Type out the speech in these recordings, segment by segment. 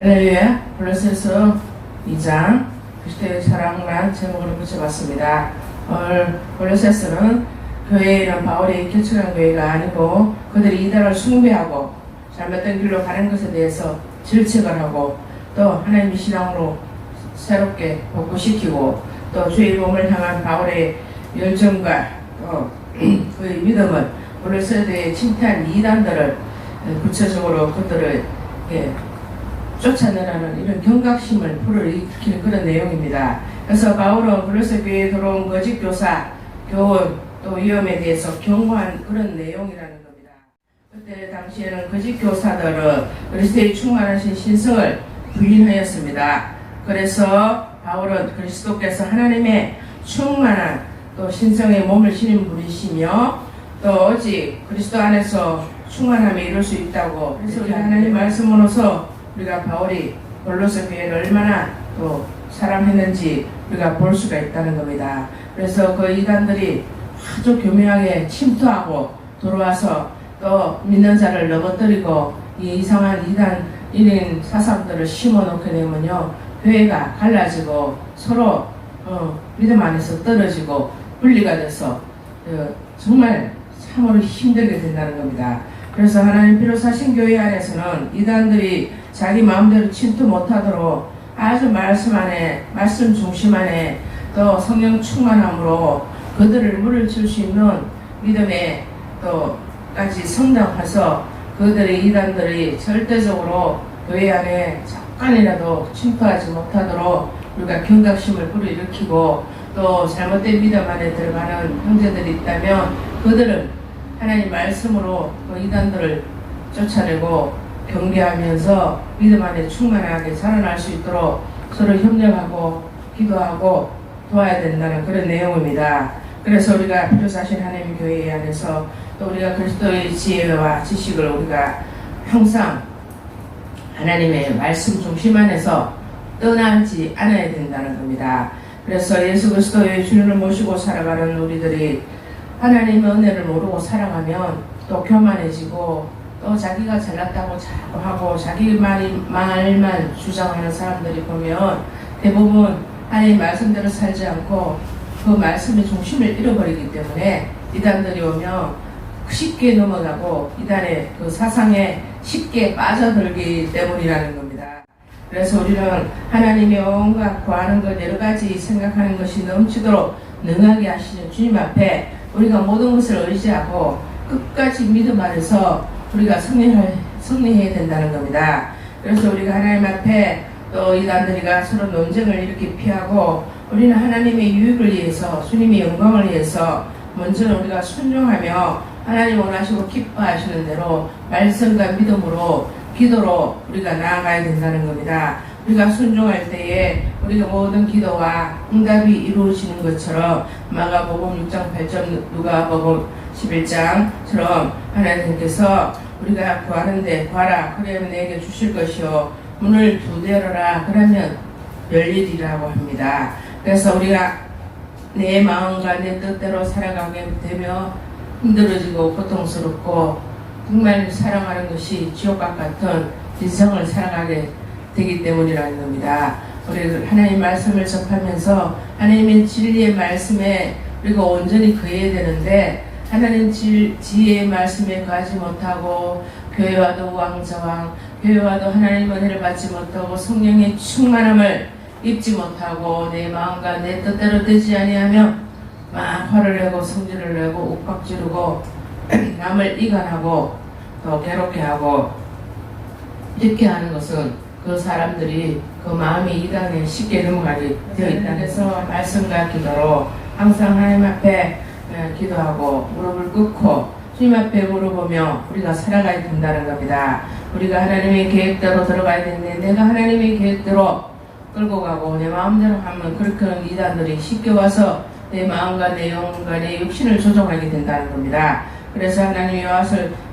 할렐루야. 골로새서 2장 그리스도의 사랑만 제목으로 붙여봤습니다. 오늘 골로새서는 교회는 바울이 개척한 교회가 아니고 그들이 이단을 숭배하고 잘못된 길로 가는 것에 대해서 질책을 하고 또 하나님의 신앙으로 새롭게 복구시키고 또 주의 몸을 향한 바울의 열정과 또 그의 믿음을 골로새서에 침투한 이단들을 구체적으로 그들을 쫓아내라는 이런 경각심을 불어일으키는 그런 내용입니다. 그래서 바울은 골로새 교회에 들어온 거짓 교사, 교훈, 또 위험에 대해서 경고한 그런 내용이라는 겁니다. 그때 당시에는 거짓 교사들은 그리스도의 충만하신 신성을 부인하였습니다. 그래서 바울은 그리스도께서 하나님의 충만한 또 신성의 몸을 지닌 분이시며 또 오직 그리스도 안에서 충만함에 이룰 수 있다고, 그래서 우리 하나님 말씀으로서 우리가 바울이 골로새 교회를 얼마나 또 사랑했는지 우리가 볼 수가 있다는 겁니다. 그래서 그 이단들이 아주 교묘하게 침투하고 들어와서 또 믿는 자를 넘어뜨리고 이 이상한 이단인 사상들을 심어놓게 되면요, 교회가 갈라지고 서로 믿음 안에서 떨어지고 분리가 돼서 정말 참으로 힘들게 된다는 겁니다. 그래서 하나님 피로 사신 교회 안에서는 이단들이 자기 마음대로 침투 못하도록 아주 말씀 안에, 말씀 중심 안에 또 성령 충만함으로 그들을 물을 칠 수 있는 믿음에 또까지 성장해서 그들의 이단들이 절대적으로 교회 안에 잠깐이라도 침투하지 못하도록 우리가 경각심을 불어일으키고 또 잘못된 믿음 안에 들어가는 형제들이 있다면 그들은 하나님 말씀으로 그 이단들을 쫓아내고 경계하면서 믿음 안에 충만하게 살아날 수 있도록 서로 협력하고 기도하고 도와야 된다는 그런 내용입니다. 그래서 우리가 필요사신 하나님 교회 안에서 또 우리가 그리스도의 지혜와 지식을 우리가 항상 하나님의 말씀 중심 안에서 떠나지 않아야 된다는 겁니다. 그래서 예수 그리스도의 주님을 모시고 살아가는 우리들이 하나님의 은혜를 모르고 살아가면 또 교만해지고 또 자기가 잘났다고 자꾸 하고 자기 말만 주장하는 사람들이 보면 대부분 하나님 말씀대로 살지 않고 그 말씀의 중심을 잃어버리기 때문에 이단들이 오면 쉽게 넘어가고 이단의 그 사상에 쉽게 빠져들기 때문이라는 겁니다. 그래서 우리는 하나님이 온갖 구하는 것 여러 가지 생각하는 것이 넘치도록 능하게 하시는 주님 앞에 우리가 모든 것을 의지하고 끝까지 믿음 안에서 우리가 승리해야 된다는 겁니다. 그래서 우리가 하나님 앞에 또 이단들이가 서로 논쟁을 이렇게 피하고 우리는 하나님의 유익을 위해서 주님의 영광을 위해서 먼저는 우리가 순종하며 하나님 원하시고 기뻐하시는 대로 말씀과 믿음으로 기도로 우리가 나아가야 된다는 겁니다. 우리가 순종할 때에 우리가 모든 기도와 응답이 이루어지는 것처럼 마가복음 6장 8절 누가복음 11장처럼 하나님께서 우리가 구하는데 구하라 그러면 내게 주실 것이요 문을 두드려 열어라 그러면 열리리라고 합니다. 그래서 우리가 내 마음과 내 뜻대로 살아가게 되며 힘들어지고 고통스럽고 정말 사랑하는 것이 지옥과 같은 인생을 살아가게 되기 때문이라는 겁니다. 우리 하나님 말씀을 접하면서 하나님의 진리의 말씀에 우리가 온전히 거해야 되는데 하나님 지혜의 말씀에 거하지 못하고 교회와도 왕자왕, 교회와도 하나님의 은혜를 받지 못하고 성령의 충만함을 입지 못하고 내 마음과 내 뜻대로 되지 아니하며 막 화를 내고 성질을 내고 욱박지르고 남을 이간하고 또 괴롭게 하고 이렇게 하는 것은 그 사람들이 그 마음이 이단에 쉽게 넘어가게 되어 있다. 그래서 말씀과 기도로 항상 하나님 앞에 기도하고 무릎을 꿇고 주님 앞에 물어보며 우리가 살아가야 된다는 겁니다. 우리가 하나님의 계획대로 들어가야 되는데 내가 하나님의 계획대로 끌고 가고 내 마음대로 하면 그렇게 하는 이단들이 쉽게 와서 내 마음과 내 영혼과 내 육신을 조종하게 된다는 겁니다. 그래서 하나님의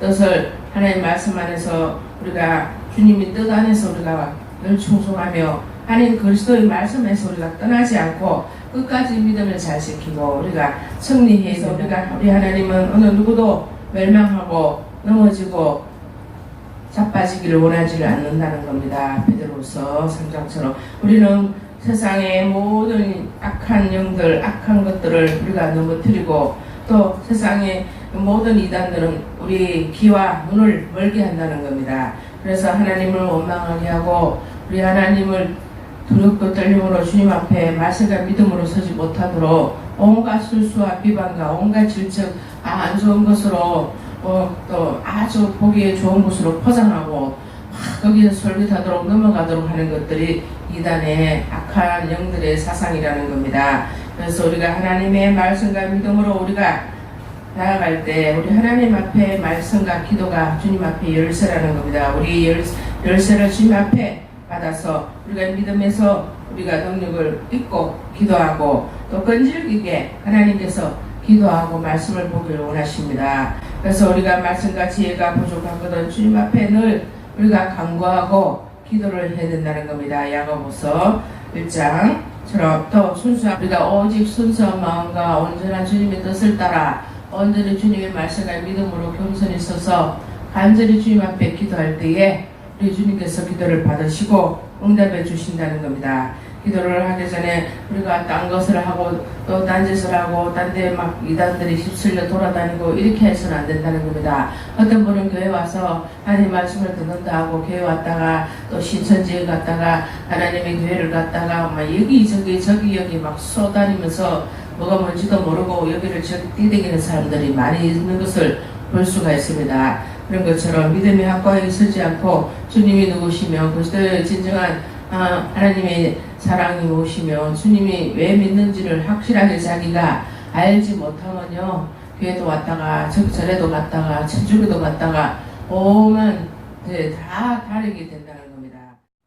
뜻을 하나님 말씀 안에서 우리가 주님의 뜻 안에서 우리가 늘 충성하며 하나님 그리스도의 말씀에서 우리가 떠나지 않고 끝까지 믿음을 잘 지키고 우리가 승리해서 우리 하나님은 어느 누구도 멸망하고 넘어지고 자빠지기를 원하지 않는다는 겁니다. 베드로서 3장처럼 우리는 세상의 모든 악한 영들, 악한 것들을 우리가 넘어뜨리고 또 세상의 모든 이단들은 우리 귀와 눈을 멀게 한다는 겁니다. 그래서 하나님을 원망하게 하고 우리 하나님을 두렵고 떨림으로 주님 앞에 말씀과 믿음으로 서지 못하도록 온갖 술수와 비방과 온갖 질책, 안 좋은 것으로 또 아주 보기에 좋은 것으로 포장하고 거기에 솔깃하도록 넘어가도록 하는 것들이 이단의 악한 영들의 사상이라는 겁니다. 그래서 우리가 하나님의 말씀과 믿음으로 우리가 나아갈 때 우리 하나님 앞에 말씀과 기도가 주님 앞에 열쇠라는 겁니다. 우리 열쇠를 주님 앞에 받아서 우리가 믿음에서 우리가 능력을 잊고 기도하고 또 끈질기게 하나님께서 기도하고 말씀을 보기를 원하십니다. 그래서 우리가 말씀과 지혜가 부족하거든 주님 앞에 늘 우리가 간구하고 기도를 해야 된다는 겁니다. 야고보서 1장처럼 또 순수한 우리가 오직 순수한 마음과 온전한 주님의 뜻을 따라 온전히 주님의 말씀과 믿음으로 겸손히 서서 간절히 주님 앞에 기도할 때에 우리 주님께서 기도를 받으시고 응답해 주신다는 겁니다. 기도를 하기 전에 우리가 딴 것을 하고 또 딴짓을 하고 딴 데 막 이단들이 휩쓸려 돌아다니고 이렇게 해서는 안 된다는 겁니다. 어떤 분은 교회 와서 하나님 말씀을 듣는다 하고 교회 왔다가 또 신천지에 갔다가 하나님의 교회를 갔다가 막 여기저기 막 쏘다니면서 뭐가 뭔지도 모르고 여기를 저기 뛰대기는 사람들이 많이 있는 것을 볼 수가 있습니다. 그런 것처럼 믿음의 확고하게 서지 않고 주님이 누구시며 그리스도의 진정한 하나님의 사랑이 무엇이며 주님이 왜 믿는지를 확실하게 자기가 알지 못하면요 교회도 왔다가 절에도 갔다가 천주교도 갔다가 오만 다 다르게 된다는 겁니다.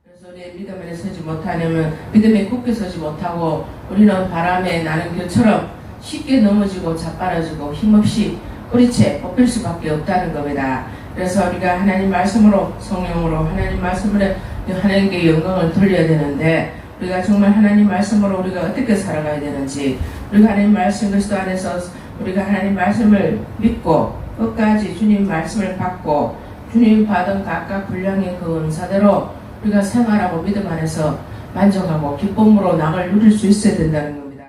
그래서 우리의 믿음에 서지 못하려면 믿음에 굳게 서지 못하고 우리는 바람에 나는 겨처럼 쉽게 넘어지고 자빠라지고 힘없이 뿌리채 뽑힐 수밖에 없다는 겁니다. 그래서 우리가 하나님 말씀으로 성령으로 하나님 말씀으로 하나님께 영광을 돌려야 되는데 우리가 정말 하나님 말씀으로 우리가 어떻게 살아가야 되는지 우리가 하나님 말씀 그리스도 안에서 우리가 하나님 말씀을 믿고 끝까지 주님 말씀을 받고 주님 받은 각각 분량의 그 은사대로 우리가 생활하고 믿음 안에서 만족하고 기쁨으로 낙을 누릴 수 있어야 된다는 겁니다.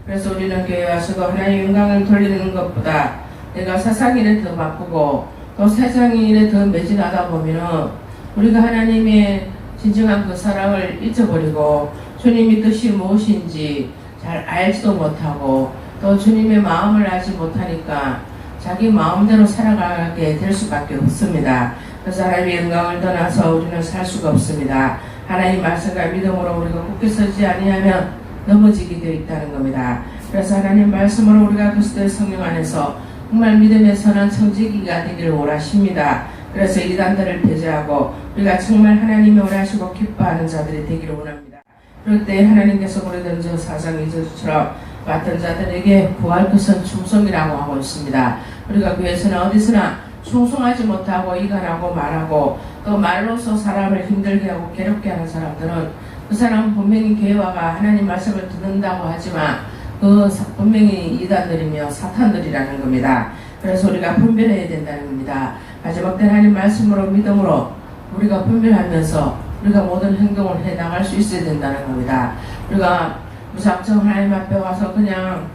그래서 우리는 교회 와서도 하나님의 영광을 돌리는 것보다 내가 세상 일에 더 바쁘고 또 세상 일에 더 매진하다 보면은 우리가 하나님의 진정한 그 사랑을 잊어버리고 주님의 뜻이 무엇인지 잘 알지도 못하고 또 주님의 마음을 알지 못하니까 자기 마음대로 살아가게 될 수밖에 없습니다. 그래서 하나님의 영광을 떠나서 우리는 살 수가 없습니다. 하나님 말씀과 믿음으로 우리가 굳게 서지 아니하면 넘어지게 되어 있다는 겁니다. 그래서 하나님 말씀으로 우리가 그리스도의 성령 안에서 정말 믿음의 선한 청지기가 되기를 원하십니다. 그래서 이단들을 배제하고 우리가 정말 하나님이 원하시고 기뻐하는 자들이 되기를 원합니다. 그럴 때 하나님께서 보내던 저 4장 2절처럼 맡은 자들에게 구할 것은 충성이라고 하고 있습니다. 우리가 교회에서는 어디서나 충성하지 못하고 이간하고 말하고 또 말로서 사람을 힘들게 하고 괴롭게 하는 사람들은 그 사람은 분명히 교회와가 하나님 말씀을 듣는다고 하지만 그 분명히 이단들이며 사탄들이라는 겁니다. 그래서 우리가 분별해야 된다는 겁니다. 마지막 때 하나님 말씀으로 믿음으로 우리가 분별하면서 우리가 모든 행동을 해 나갈 수 있어야 된다는 겁니다. 우리가 무작정 하나님 앞에 와서 그냥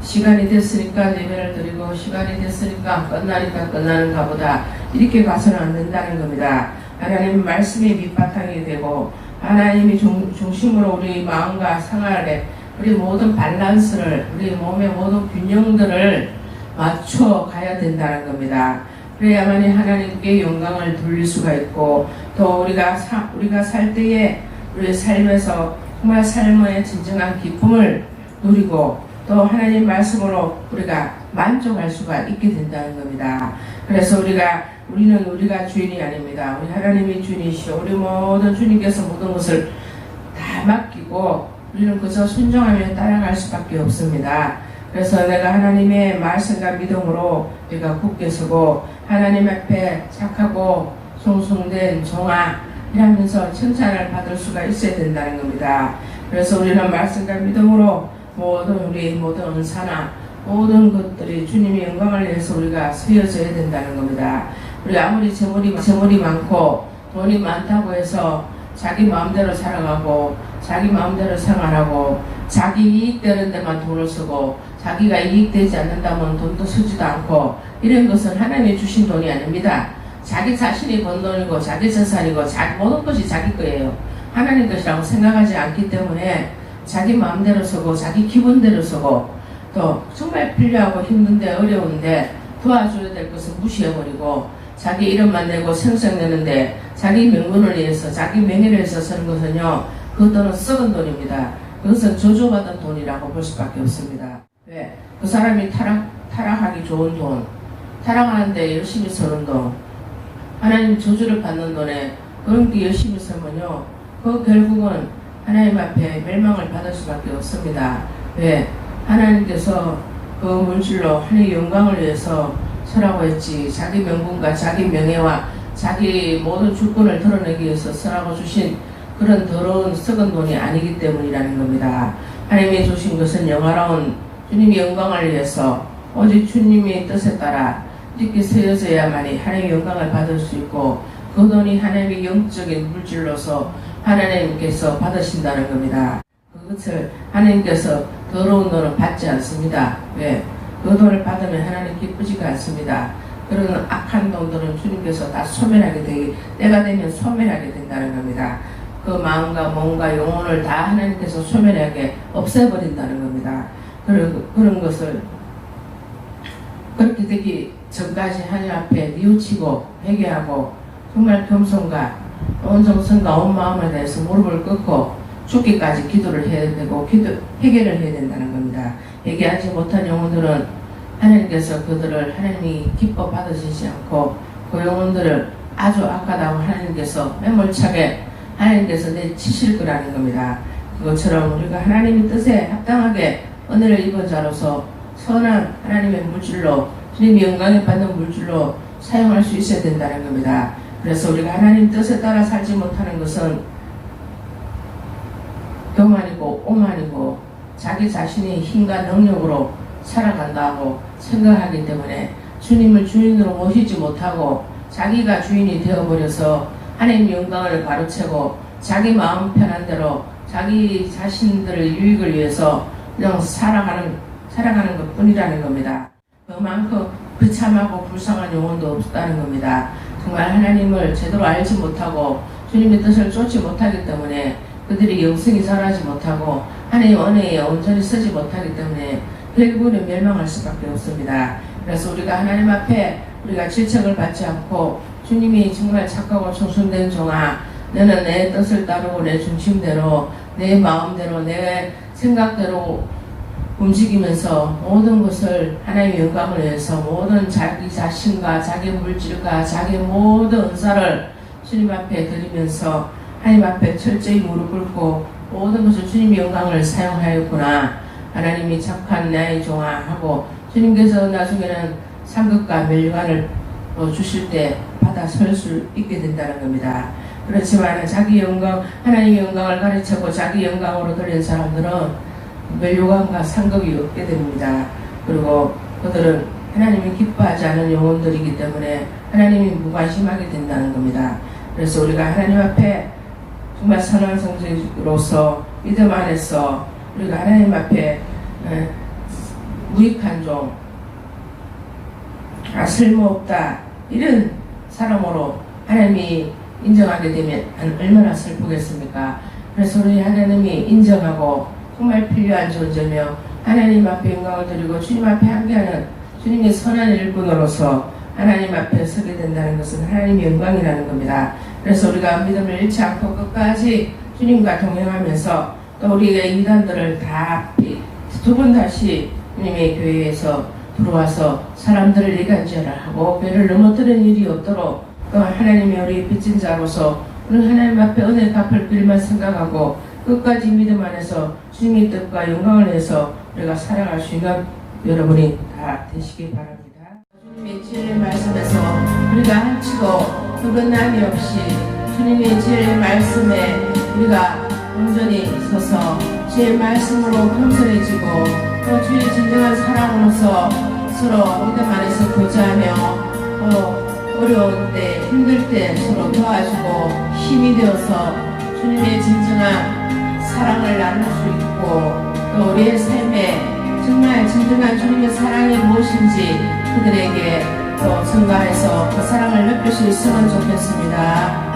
시간이 됐으니까 예배를 드리고 시간이 됐으니까 끝나니까 끝나는가 보다 이렇게 가서는 안 된다는 겁니다. 하나님 말씀이 밑바탕이 되고 하나님이 중심으로 우리 마음과 생활에 우리 모든 밸런스를 우리 몸의 모든 균형들을 맞춰 가야 된다는 겁니다. 그래야만이 하나님께 영광을 돌릴 수가 있고 또 우리가 살 때에 우리 삶에서 정말 삶의 진정한 기쁨을 누리고 또 하나님 말씀으로 우리가 만족할 수가 있게 된다는 겁니다. 그래서 우리는 우리가 주인이 아닙니다. 우리 하나님이 주인이시오. 우리 모든 주님께서 모든 것을 다 맡기고 우리는 그저 순종하며 따라갈 수밖에 없습니다. 그래서 내가 하나님의 말씀과 믿음으로 우리가 굳게 서고 하나님 앞에 착하고 송송된 종아 이라면서 칭찬을 받을 수가 있어야 된다는 겁니다. 그래서 우리는 말씀과 믿음으로 우리 모든 은사나 모든 것들이 주님의 영광을 위해서 우리가 쓰여져야 된다는 겁니다. 우리 아무리 재물이 많고 돈이 많다고 해서 자기 마음대로 살아가고 자기 마음대로 생활하고 자기 이익되는 데만 돈을 쓰고 자기가 이익되지 않는다면 돈도 쓰지도 않고 이런 것은 하나님이 주신 돈이 아닙니다. 자기 자신이 번 돈이고 자기 재산이고 모든 것이 자기 거예요. 하나님 것이라고 생각하지 않기 때문에 자기 마음대로 쓰고 자기 기분대로 쓰고 또 정말 필요하고 힘든데 어려운데 도와줘야 될 것은 무시해버리고 자기 이름만 내고 생색내는데 자기 명분을 위해서 자기 명예를 위해서 쓰는 것은요, 그 돈은 썩은 돈입니다. 그것은 저주받은 돈이라고 볼 수밖에 없습니다. 왜? 그 사람이 타락하기 좋은 돈, 타락하는데 열심히 쓰는 돈, 하나님 저주를 받는 돈에 그런 게 열심히 쓰면요, 그 결국은 하나님 앞에 멸망을 받을 수밖에 없습니다. 왜? 하나님께서 그 물질로 하나님의 영광을 위해서 서라고 했지, 자기 명분과 자기 명예와 자기 모든 주권을 드러내기 위해서 서라고 주신 그런 더러운 썩은 돈이 아니기 때문이라는 겁니다. 하나님이 주신 것은 영화로운 주님의 영광을 위해서 오직 주님의 뜻에 따라 이렇게 세워져야만이 하나님의 영광을 받을 수 있고, 그 돈이 하나님의 영적인 물질로서 하나님께서 받으신다는 겁니다. 그것을 하나님께서 더러운 돈은 받지 않습니다. 왜? 그 돈을 받으면 하나님 기쁘지가 않습니다. 그런 악한 돈들은 주님께서 다 소멸하게 때가 되면 소멸하게 된다는 겁니다. 그 마음과 몸과 영혼을 다 하나님께서 소멸하게 없애버린다는 겁니다. 그런 것을 그렇게 되기 전까지 하나님 앞에 뉘우치고 회개하고 정말 겸손과 온 정성과 온 마음을 다해서 무릎을 꿇고 죽기까지 기도를 해야 되고 회개를 해야 된다는 겁니다. 회개하지 못한 영혼들은 하나님께서 그들을 하나님이 기뻐 받으시지 않고 그 영혼들을 아주 악하다고 하나님께서 매몰차게 하나님께서 내치실 거라는 겁니다. 그것처럼 우리가 하나님의 뜻에 합당하게 은혜를 입은 자로서 선한 하나님의 물질로 주님의 영광에 받는 물질로 사용할 수 있어야 된다는 겁니다. 그래서 우리가 하나님 뜻에 따라 살지 못하는 것은 교만이고 오만이고 자기 자신의 힘과 능력으로 살아간다고 생각하기 때문에 주님을 주인으로 모시지 못하고 자기가 주인이 되어버려서 하나님 영광을 가로채고 자기 마음 편한 대로 자기 자신들의 유익을 위해서 그냥 살아가는 것 뿐이라는 겁니다. 그만큼 비참하고 불쌍한 영혼도 없다는 겁니다. 정말 하나님을 제대로 알지 못하고 주님의 뜻을 쫓지 못하기 때문에 그들이 영생이 자라지 못하고 하나님 은혜에 온전히 쓰지 못하기 때문에 결국은 멸망할 수밖에 없습니다. 그래서 우리가 하나님 앞에 우리가 질책을 받지 않고 주님이 정말 착하고 청순된 종아, 너는 내 뜻을 따르고 내 중심대로 내 마음대로 내 생각대로 움직이면서 모든 것을 하나님의 영광을 위해서 모든 자기 자신과 자기 물질과 자기 모든 은사를 주님 앞에 드리면서 하나님 앞에 철저히 무릎 꿇고 모든 것을 주님의 영광을 사용하였구나, 하나님이 착한 나의 종아 하고 주님께서 나중에는 상급과 멸관을 주실 때 받아 설 수 있게 된다는 겁니다. 그렇지만 자기 영광, 하나님의 영광을 가르치고 자기 영광으로 드린 사람들은 멸관과 상급이 없게 됩니다. 그리고 그들은 하나님이 기뻐하지 않은 영혼들이기 때문에 하나님이 무관심하게 된다는 겁니다. 그래서 우리가 하나님 앞에 정말 선한 성직으로서 믿음 안에서 우리가 하나님 앞에 무익한 종, 쓸모없다 이런 사람으로 하나님이 인정하게 되면 얼마나 슬프겠습니까? 그래서 우리 하나님이 인정하고 정말 필요한 존재며 하나님 앞에 영광을 드리고 주님 앞에 함께하는 주님의 선한 일꾼으로서 하나님 앞에 서게 된다는 것은 하나님의 영광이라는 겁니다. 그래서 우리가 믿음을 잃지 않고 끝까지 주님과 동행하면서 또 우리의 이단들을 다 두 번 다시 주님의 교회에서 들어와서 사람들을 이간질을 하고 배를 넘어뜨리는 일이 없도록 또 하나님의 우리 빚진 자로서 우리 하나님 앞에 은혜 갚을 길만 생각하고 끝까지 믿음 안에서 주님의 뜻과 영광을 위해서 우리가 살아갈 수 있는 여러분이 다 되시기 바랍니다. 주님의 진리의 말씀에서 우리가 한치도 어긋남이 없이 주님의 진리의 말씀에 우리가 온전히 서서 주의 말씀으로 겸손해지고 또 주의 진정한 사랑으로서 서로 믿음 안에서 교제하며 또 어려운 때, 힘들 때 서로 도와주고 힘이 되어서 주님의 진정한 사랑을 나눌 수 있고 또 우리의 삶에 정말 진정한 주님의 사랑이 무엇인지 그들에게 또 증가해서 그 사랑을 느낄 수 있으면 좋겠습니다.